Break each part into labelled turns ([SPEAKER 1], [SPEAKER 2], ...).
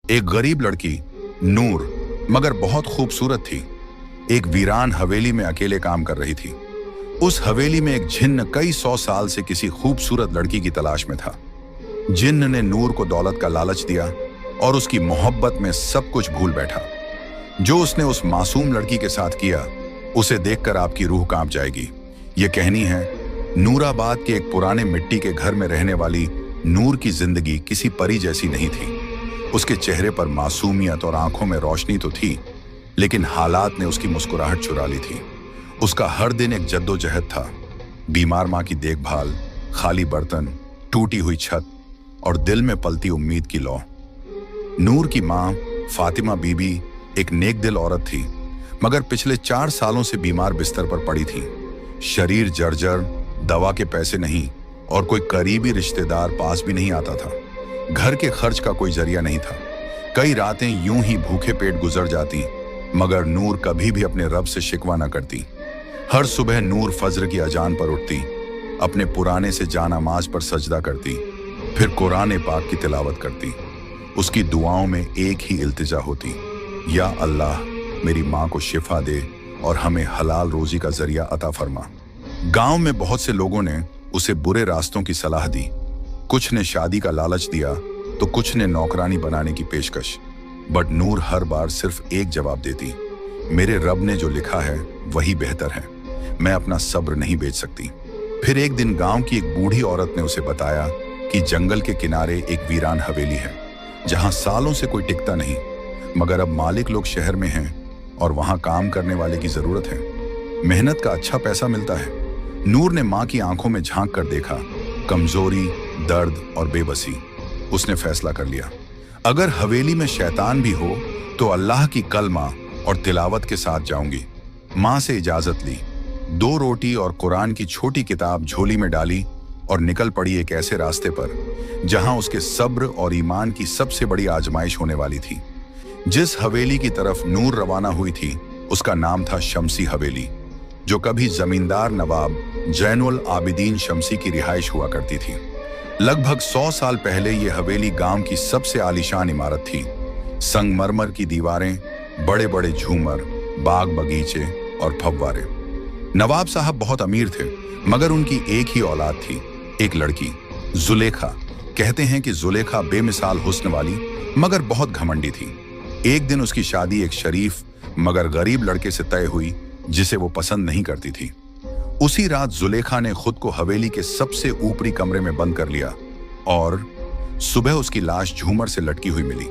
[SPEAKER 1] एक गरीब लड़की नूर मगर बहुत खूबसूरत थी, एक वीरान हवेली में अकेले काम कर रही थी। उस हवेली में एक जिन्न कई 100 साल से किसी खूबसूरत लड़की की तलाश में था। जिन्न ने नूर को दौलत का लालच दिया और उसकी मोहब्बत में सब कुछ भूल बैठा। जो उसने उस मासूम लड़की के साथ किया, उसे देखकर आपकी रूह कांप जाएगी। ये कहानी है नूराबाद के एक पुराने मिट्टी के घर में रहने वाली नूर की जिंदगी किसी परी जैसी नहीं थी। उसके चेहरे पर मासूमियत और आंखों में रोशनी तो थी, लेकिन हालात ने उसकी मुस्कुराहट चुरा ली थी। उसका हर दिन एक जद्दोजहद था। बीमार माँ की देखभाल, खाली बर्तन, टूटी हुई छत और दिल में पलती उम्मीद की लौ। नूर की माँ फातिमा बीबी एक नेक दिल औरत थी, मगर पिछले 4 सालों से बीमार बिस्तर पर पड़ी थी। शरीर जर्जर, दवा के पैसे नहीं और कोई करीबी रिश्तेदार पास भी नहीं आता था। घर के खर्च का कोई जरिया नहीं था। कई रातें यूं ही भूखे पेट गुजर जाती, मगर नूर कभी भी अपने रब से शिकवा न करती। हर सुबह नूर फज्र की अजान पर उठती, अपने पुराने से जानामाज पर सजदा करती, फिर कुरान पाक की तिलावत करती। उसकी दुआओं में एक ही इल्तिजा होती, या अल्लाह मेरी माँ को शिफा दे और हमें हलाल रोजी का जरिया अता फरमा। गांव में बहुत से लोगों ने उसे बुरे रास्तों की सलाह दी। कुछ ने शादी का लालच दिया तो कुछ ने नौकरानी बनाने की पेशकश। बट नूर हर बार सिर्फ एक जवाब देती, मेरे रब ने जो लिखा है वही बेहतर है, मैं अपना सब्र नहीं बेच सकती। फिर एक दिन गांव की एक बूढ़ी औरत ने उसे बताया कि जंगल के किनारे एक वीरान हवेली है, जहां सालों से कोई टिकता नहीं, मगर अब मालिक लोग शहर में हैं और वहां काम करने वाले की जरूरत है। मेहनत का अच्छा पैसा मिलता है। नूर ने माँ की आंखों में झांक कर देखा, कमजोरी, दर्द और बेबसी। उसने फैसला कर लिया, अगर हवेली में शैतान भी हो तो अल्लाह की कलमा और तिलावत के साथ जाऊंगी। माँ से इजाजत ली, 2 रोटी और कुरान की छोटी किताब झोली में डाली और निकल पड़ी एक ऐसे रास्ते पर जहां उसके सब्र और ईमान की सबसे बड़ी आजमाइश होने वाली थी। जिस हवेली की तरफ नूर रवाना हुई थी, उसका नाम था शमसी हवेली, जो कभी जमींदार नवाब जैनुल आबिदीन शमसी की रिहाइश हुआ करती थी। लगभग 100 साल पहले यह हवेली गांव की सबसे आलीशान इमारत थी। संगमरमर की दीवारें, बड़े बड़े झूमर, बाग बगीचे और फव्वारे। नवाब साहब बहुत अमीर थे, मगर उनकी एक ही औलाद थी, एक लड़की, जुलेखा। कहते हैं कि जुलेखा बेमिसाल हुस्न वाली मगर बहुत घमंडी थी। एक दिन उसकी शादी एक शरीफ मगर गरीब लड़के से तय हुई, जिसे वो पसंद नहीं करती थी। उसी रात जुलेखा ने खुद को हवेली के सबसे ऊपरी कमरे में बंद कर लिया और सुबह उसकी लाश झूमर से लटकी हुई मिली।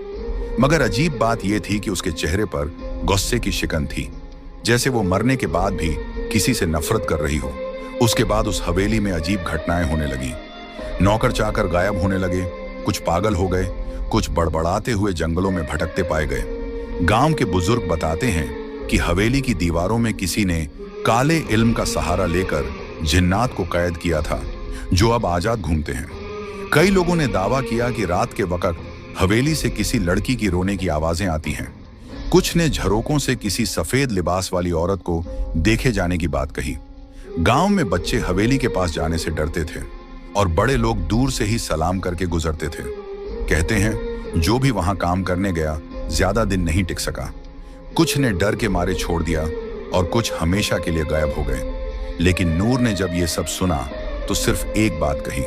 [SPEAKER 1] मगर अजीब बात यह थी कि उसके चेहरे पर गुस्से की शिकन थी, जैसे वो मरने के बाद भी किसी से नफरत कर रही हो। उसके बाद उस हवेली में अजीब घटनाएं होने लगी। नौकर चाकर गायब होने लगे, कुछ पागल हो गए, कुछ बड़बड़ाते हुए जंगलों में भटकते पाए गए। गांव के बुजुर्ग बताते हैं कि हवेली की दीवारों में किसी ने काले इल्म का सहारा लेकर जिन्नात को कैद किया था, जो अब आजाद घूमते हैं। कई लोगों ने दावा किया कि रात के वक्त हवेली से किसी लड़की की रोने की आवाजें आती हैं। कुछ ने झरोकों से किसी सफेद लिबास वाली औरत को देखे जाने की बात कही। गांव में बच्चे हवेली के पास जाने से डरते थे और बड़े लोग दूर से ही सलाम करके गुजरते थे। कहते हैं जो भी वहां काम करने गया ज्यादा दिन नहीं टिक सका। कुछ ने डर के मारे छोड़ दिया और कुछ हमेशा के लिए गायब हो गए। लेकिन नूर ने जब ये सब सुना तो सिर्फ एक बात कही,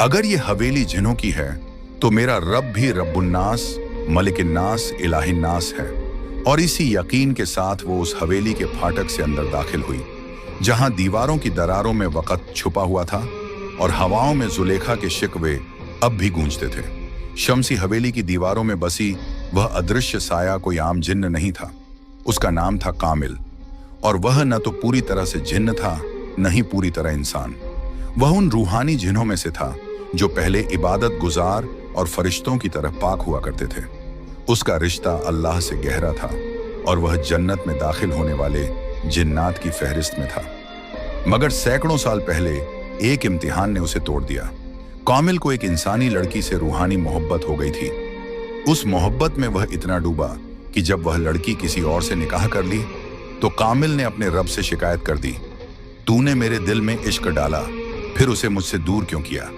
[SPEAKER 1] अगर ये हवेली जिन्हों की है तो मेरा रब भी रब्बुन्नास, मलिकिन्नास, इलाहिन्नास है। और इसी यकीन के साथ वो उस हवेली के फाटक से अंदर दाखिल हुई, जहां दीवारों की दरारों में वक़्त छुपा हुआ था और हवाओं में जुलेखा के शिकवे अब भी गूंजते थे। शमसी हवेली की दीवारों में बसी वह अदृश्य साया कोई आम जिन्न नहीं था। उसका नाम था कामिल, और वह न तो पूरी तरह से जिन्न था, न ही पूरी तरह इंसान। वह उन रूहानी जिन्हों में से था जो पहले इबादत गुजार और फरिश्तों की तरह पाक हुआ करते थे। उसका रिश्ता अल्लाह से गहरा था और वह जन्नत में दाखिल होने वाले जिन्नात की फहरिस्त में था। मगर सैकड़ों साल पहले एक इम्तिहान ने उसे तोड़ दिया। कामिल को एक इंसानी लड़की से रूहानी मोहब्बत हो गई थी। उस मोहब्बत में वह इतना डूबा कि जब वह लड़की किसी और से निकाह कर ली तो कामिल ने अपने रब से शिकायत कर दी, तूने मेरे दिल में इश्क डाला, फिर उसे मुझसे दूर क्यों किया।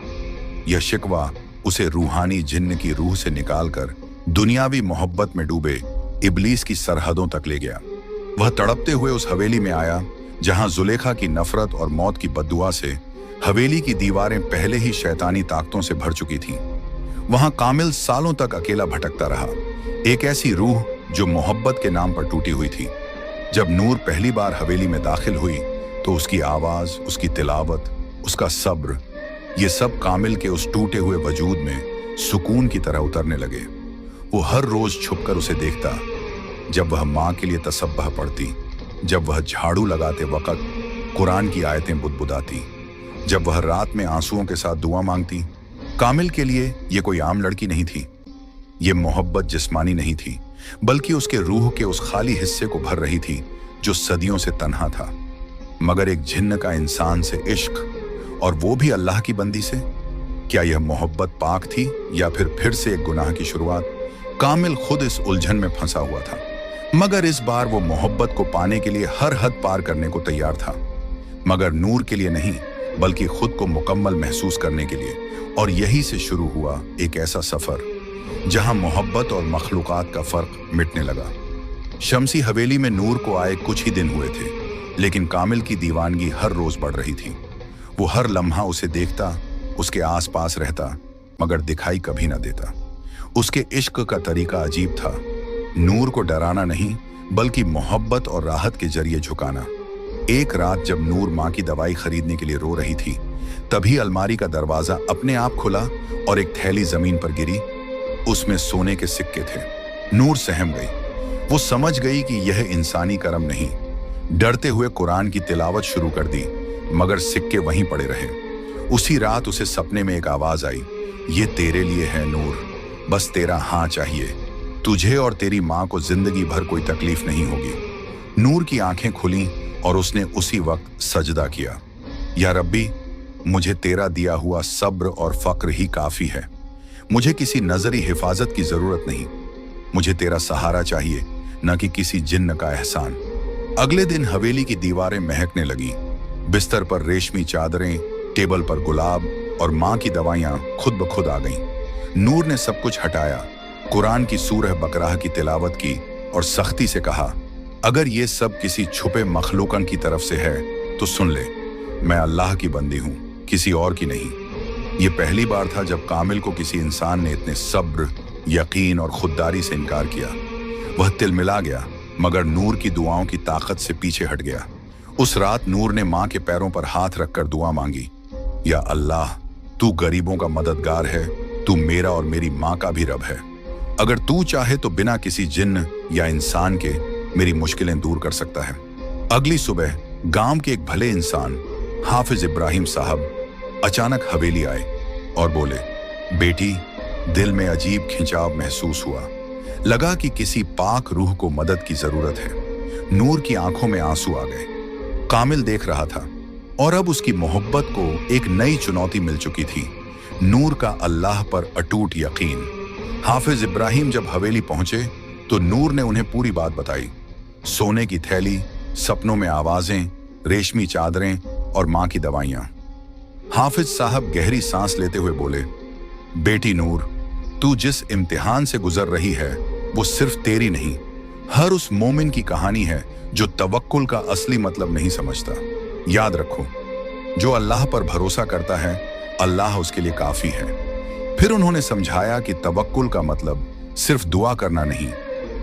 [SPEAKER 1] यह शिकवा उसे रूहानी जिन्न की रूह से निकालकर दुनियावी मोहब्बत में डूबे इब्लीस की सरहदों तक ले गया। वह तड़पते हुए उस हवेली में आया जहां जुलेखा की नफरत और मौत की बद्दुआ से हवेली की दीवारें पहले ही शैतानी ताकतों से भर चुकी थीं। वहां कामिल सालों तक अकेला भटकता रहा, एक ऐसी रूह जो मोहब्बत के नाम पर टूटी हुई थी। जब नूर पहली बार हवेली में दाखिल हुई तो उसकी आवाज, उसकी तिलावत, उसका सब्र, ये सब कामिल के उस टूटे हुए वजूद में सुकून की तरह उतरने लगे। वो हर रोज छुपकर उसे देखता, जब वह माँ के लिए तसब्बह पढ़ती, जब वह झाड़ू लगाते वक्त कुरान की आयतें बुदबुदाती, जब वह रात में आंसुओं के साथ दुआ मांगती। कामिल के लिए ये कोई आम लड़की नहीं थी। ये मोहब्बत जिस्मानी नहीं थी, बल्कि उसके रूह के उस खाली हिस्से को भर रही थी जो सदियों से तन्हा था। मगर एक जिन्न का इंसान से इश्क, और वो भी अल्लाह की बंदी से, क्या यह मोहब्बत पाक थी या फिर से एक गुनाह की शुरुआत? कामिल खुद इस उलझन में फंसा हुआ था, मगर इस बार वो मोहब्बत को पाने के लिए हर हद पार करने को तैयार था। मगर नूर के लिए नहीं, बल्कि खुद को मुकम्मल महसूस करने के लिए। और यही से शुरू हुआ एक ऐसा सफर जहां मोहब्बत और मखलूकात का फर्क मिटने लगा। शमसी हवेली में नूर को आए कुछ ही दिन हुए थे, लेकिन कामिल की दीवानगी हर रोज बढ़ रही थी। वो हर लम्हा उसे देखता, उसके आसपास रहता, मगर दिखाई कभी ना देता। उसके इश्क का तरीका अजीब था, नूर को डराना नहीं, बल्कि मोहब्बत और राहत के जरिए झुकाना। एक रात जब नूर माँ की दवाई खरीदने के लिए रो रही थी, तभी अलमारी का दरवाजा अपने आप खुला और एक थैली जमीन पर गिरी। उसमें सोने के सिक्के थे। नूर सहम गई। वो समझ गई कि यह इंसानी करम नहीं। डरते हुए कुरान की तिलावत शुरू कर दी, मगर सिक्के वहीं पड़े रहे। उसी रात उसे सपने में एक आवाज आई, ये तेरे लिए है नूर, बस तेरा हाँ चाहिए। तुझे और तेरी माँ को जिंदगी भर कोई तकलीफ नहीं होगी। नूर की आंखें खुलीं और उसने उसी वक्त सजदा किया, या रब्बी, मुझे तेरा दिया हुआ सब्र और फक्र ही काफी है। मुझे किसी नजरी हिफाजत की जरूरत नहीं। मुझे तेरा सहारा चाहिए, न कि किसी जिन्न का एहसान। अगले दिन हवेली की दीवारें महकने लगी। बिस्तर पर रेशमी चादरें, टेबल पर गुलाब और माँ की दवाइयां खुद ब खुद आ गईं। नूर ने सब कुछ हटाया, कुरान की सूरह बकराह की तिलावत की और सख्ती से कहा, अगर ये सब किसी छुपे मखलूकन की तरफ से है तो सुन ले, मैं अल्लाह की बंदी हूँ, किसी और की नहीं। ये पहली बार था जब कामिल को किसी इंसान ने इतने सब्र, यकीन और खुददारी से इनकार किया। वह तिलमिला गया, मगर नूर की दुआओं की ताकत से पीछे हट गया। उस रात नूर ने माँ के पैरों पर हाथ रखकर दुआ मांगी, या अल्लाह, तू गरीबों का मददगार है, तू मेरा और मेरी माँ का भी रब है। अगर तू चाहे तो बिना किसी जिन्न या इंसान के मेरी मुश्किलें दूर कर सकता है। अगली सुबह गांव के एक भले इंसान हाफिज इब्राहिम साहब अचानक हवेली आए और बोले, बेटी, दिल में अजीब खिंचाव महसूस हुआ। लगा कि किसी पाक रूह को मदद की जरूरत है। नूर की आंखों में आंसू आ गए। कामिल देख रहा था और अब उसकी मोहब्बत को एक नई चुनौती मिल चुकी थी, नूर का अल्लाह पर अटूट यकीन। हाफिज इब्राहिम जब हवेली पहुंचे तो नूर ने उन्हें पूरी बात बताई। सोने की थैली, सपनों में आवाजें, रेशमी चादरें और माँ की दवाइयां। हाफिज साहब गहरी सांस लेते हुए बोले, बेटी नूर, तू जिस इम्तिहान से गुजर रही है वो सिर्फ तेरी नहीं, हर उस मोमिन की कहानी है जो तवक्कुल का असली मतलब नहीं समझता। याद रखो, जो अल्लाह पर भरोसा करता है, अल्लाह उसके लिए काफी है। फिर उन्होंने समझाया कि तवक्कुल का मतलब सिर्फ दुआ करना नहीं,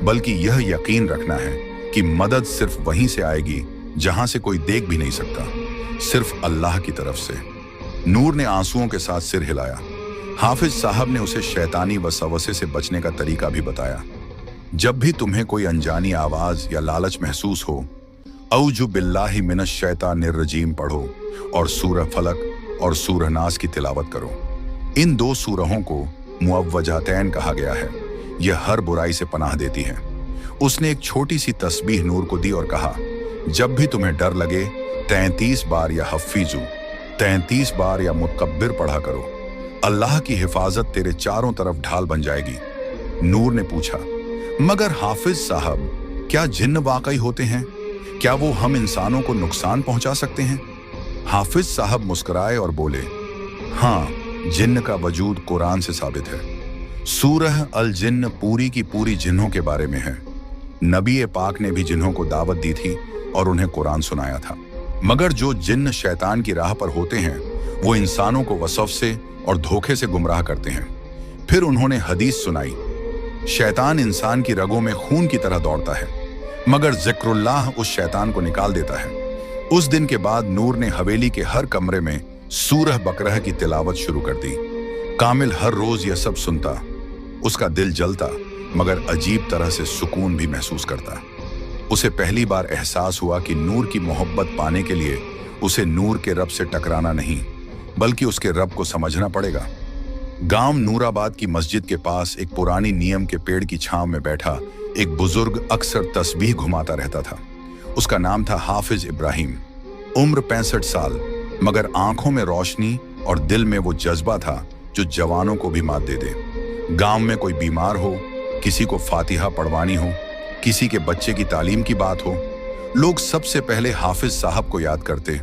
[SPEAKER 1] बल्कि यह यकीन रखना है कि मदद सिर्फ वहीं से आएगी जहां से कोई देख भी नहीं सकता, सिर्फ अल्लाह की तरफ से। नूर ने आंसुओं के साथ सिर हिलाया। हाफिज साहब ने उसे शैतानी वसवसे से बचने का तरीका भी बताया। जब भी तुम्हें कोई अनजानी आवाज या लालच महसूस हो, औजु बिल्लाहि मिनश शैतानिर रजीम पढ़ो और सूरह फलक और सूरह नास की तिलावत करो। इन दो सूरहों को मुअव्वजातैन कहा गया है। यह हर बुराई से पनाह देती है। उसने एक छोटी सी तस्बीह नूर को दी और कहा, जब भी तुम्हें डर लगे 33 बार या हफीजू, 33 बार या मुतकब्बिर पढ़ा करो। अल्लाह की हिफाजत तेरे चारों तरफ ढाल बन जाएगी। नूर ने पूछा, मगर हाफिज साहब, क्या जिन्न वाकई होते हैं? क्या वो हम इंसानों को नुकसान पहुंचा सकते हैं? हाफिज साहब मुस्कुराए और बोले, हाँ, जिन्न का वजूद कुरान से साबित है। सूरह अल जिन्न पूरी की पूरी जिन्हों के बारे में है। नबी पाक ने भी जिन्हों को दावत दी थी और उन्हें कुरान सुनाया था। मगर जो जिन्न शैतान की राह पर होते हैं वो इंसानों को वसफ से और धोखे से गुमराह करते हैं। फिर उन्होंने हदीस सुनाई, शैतान इंसान की रगों में खून की तरह दौड़ता है, मगर जिक्रुल्लाह उस शैतान को निकाल देता है। उस दिन के बाद नूर ने हवेली के हर कमरे में सूरह बकरह की तिलावत शुरू कर दी। कामिल हर रोज यह सब सुनता, उसका दिल जलता, मगर अजीब तरह से सुकून भी महसूस करता। उसे पहली बार एहसास हुआ कि नूर की मोहब्बत पाने के लिए उसे नूर के रब से टकराना नहीं, बल्कि उसके रब को समझना पड़ेगा। गांव नूराबाद की मस्जिद के पास एक पुरानी नीम के पेड़ की छांव में बैठा एक बुजुर्ग अक्सर तस्बीह घुमाता रहता था। उसका नाम था हाफिज इब्राहिम। उम्र 65 साल, मगर आंखों में रोशनी और दिल में वो जज्बा था जो जवानों को भी मात दे दे। गांव में कोई बीमार हो, किसी को फातिहा पढ़वानी हो, किसी के बच्चे की तालीम की बात हो, लोग सबसे पहले हाफिज साहब को याद करते।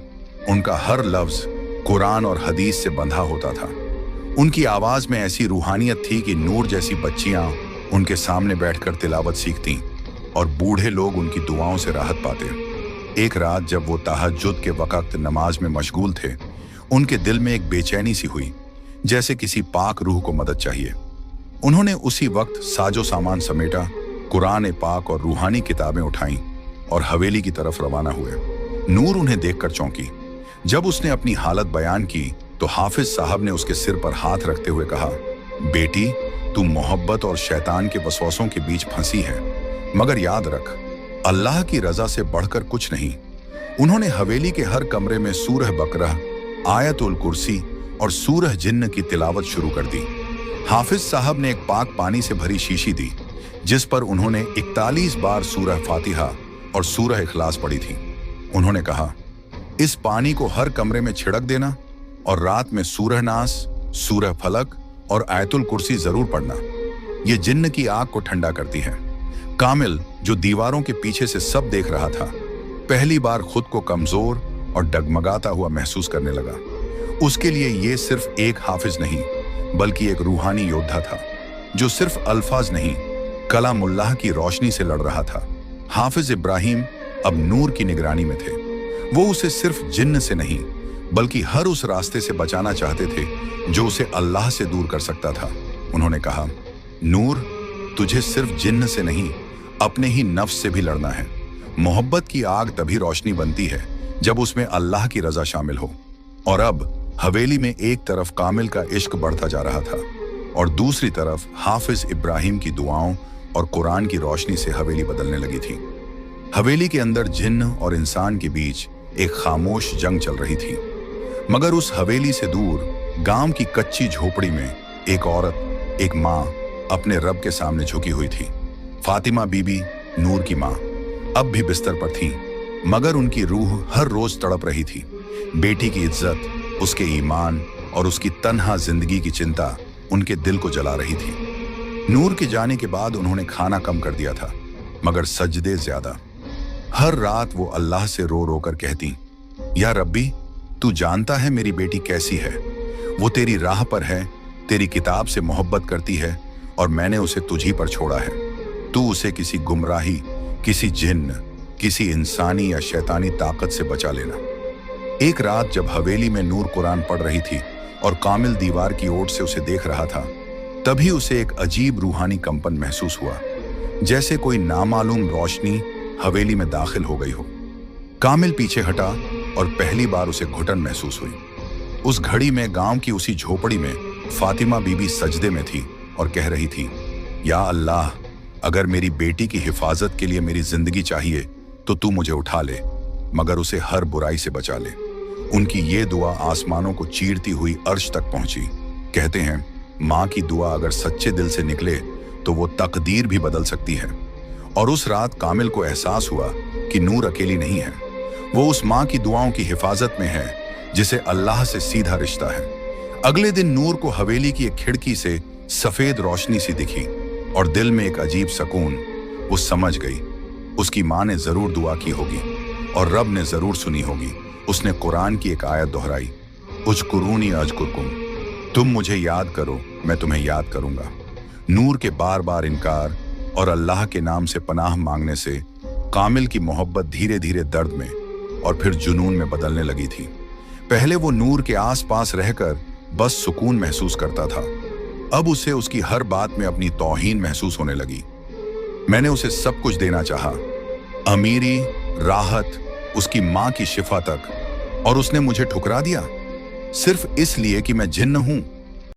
[SPEAKER 1] उनका हर लफ्ज कुरान और हदीस से बंधा होता था। उनकी आवाज में ऐसी रूहानियत थी कि नूर जैसी बच्चियां उनके सामने बैठकर तिलावत सीखती और बूढ़े लोग उनकी दुआओं से राहत पाते। एक रात जब वो तहज्जुद के वक्त नमाज में मशगूल थे, उनके दिल में एक बेचैनी सी हुई, जैसे किसी पाक रूह को मदद चाहिए। उन्होंने उसी वक्त साजो सामान समेटा, कुरान पाक और रूहानी किताबें उठाईं और हवेली की तरफ रवाना हुए। नूर उन्हें देखकर चौंकी। जब उसने अपनी हालत बयान की तो हाफिज साहब ने उसके सिर पर हाथ रखते हुए कहा, बेटी, तू मोहब्बत और शैतान के वसवसों के बीच फंसी है, मगर याद रख, अल्लाह की रजा से बढ़कर कुछ नहीं। उन्होंने हवेली के हर कमरे में सूरह बकरह, आयतुल कुर्सी और सूरह जिन्न की तिलावत शुरू कर दी। हाफिज साहब ने एक पाक पानी से भरी शीशी दी, जिस पर उन्होंने 41 बार सूरह फातिहा और सूरह इखलास पढ़ी थी। उन्होंने कहा, इस पानी को हर कमरे में छिड़क देना और रात में सूरह नास, सूरह फलक और आयतुल कुर्सी जरूर पढ़ना। ये जिन्न की आग को ठंडा करती है। कामिल, जो दीवारों के पीछे से सब देख रहा था, पहली बार खुद को कमजोर और डगमगाता हुआ महसूस करने लगा। उसके लिए ये सिर्फ एक हाफिज नहीं, बल्कि एक रूहानी योद्धा था, जो सिर्फ अल्फाज नहीं, कलामुल्लाह की रोशनी से लड़ रहा था। हाफिज इब्राहिम अब नूर की निगरानी में थे। वो उसे सिर्फ जिन्न से नहीं, बल्कि हर उस रास्ते से बचाना चाहते थे जो उसे अल्लाह से दूर कर सकता था। उन्होंने कहा, नूर, तुझे सिर्फ जिन्न से नहीं, अपने ही नफ्स से भी लड़ना है। मोहब्बत की आग तभी रोशनी बनती है जब उसमें अल्लाह की रजा शामिल हो। और अब हवेली में एक तरफ कामिल का इश्क बढ़ता जा रहा था और दूसरी तरफ हाफिज इब्राहिम की दुआओं और कुरान की रोशनी से हवेली बदलने लगी थी। हवेली के अंदर जिन्न और इंसान के बीच एक खामोश जंग चल रही थी। मगर उस हवेली से दूर गांव की कच्ची झोपड़ी में एक औरत, एक माँ, अपने रब के सामने झुकी हुई थी। फातिमा बीबी, नूर की माँ, अब भी बिस्तर पर थी, मगर उनकी रूह हर रोज तड़प रही थी। बेटी की इज्जत, उसके ईमान और उसकी तन्हा जिंदगी की चिंता उनके दिल को जला रही थी। नूर के जाने के बाद उन्होंने खाना कम कर दिया था, मगर सजदे ज्यादा। हर रात वो अल्लाह से रो रो कर कहती, या रब्बी, तू जानता है मेरी बेटी कैसी है। वो तेरी राह पर है, तेरी किताब से मोहब्बत करती है और मैंने उसे तुझी पर छोड़ा है। तू उसे किसी गुमराही, किसी जिन्न, किसी इंसानी या शैतानी ताकत से बचा लेना। एक रात जब हवेली में नूर कुरान पढ़ रही थी और कामिल दीवार की ओर से उसे देख रहा था, तभी उसे एक अजीब रूहानी कंपन महसूस हुआ, जैसे कोई नामालूम रोशनी हवेली में दाखिल हो गई हो। कामिल पीछे हटा और पहली बार उसे घुटन महसूस हुई। उस घड़ी में गांव की उसी झोपड़ी में फातिमा बीबी सजदे में थी और कह रही थी, या अल्लाह, अगर मेरी बेटी की हिफाजत के लिए मेरी जिंदगी चाहिए तो तू मुझे उठा ले, मगर उसे हर बुराई से बचा ले। उनकी ये दुआ आसमानों को चीरती हुई अर्श तक पहुंची। कहते हैं, माँ की दुआ अगर सच्चे दिल से निकले तो वो तकदीर भी बदल सकती है। और उस रात कामिल को एहसास हुआ कि नूर अकेली नहीं है। वो उस माँ की दुआओं की हिफाजत में है जिसे अल्लाह से सीधा रिश्ता है। अगले दिन नूर को हवेली की एक खिड़की से सफेद रोशनी सी दिखी और दिल में एक अजीब सुकून। वो समझ गई, उसकी माँ ने जरूर दुआ की होगी और रब ने जरूर सुनी होगी। उसने कुरान की एक आयत दोहराई, उज़कुरूनी अज़कुरकुम, तुम मुझे याद करो, मैं तुम्हें याद करूंगा। नूर के बार बार इनकार और अल्लाह के नाम से पनाह मांगने से कामिल की मोहब्बत धीरे धीरे दर्द में और फिर जुनून में बदलने लगी थी। पहले वो नूर के आसपास रहकर बस सुकून महसूस करता था, अब उसे उसकी हर बात में अपनी तौहीन महसूस होने लगी। मैंने उसे सब कुछ देना चाहा, अमीरी, राहत, उसकी माँ की शिफा तक, और उसने मुझे ठुकरा दिया सिर्फ इसलिए कि मैं जिन्न हूं।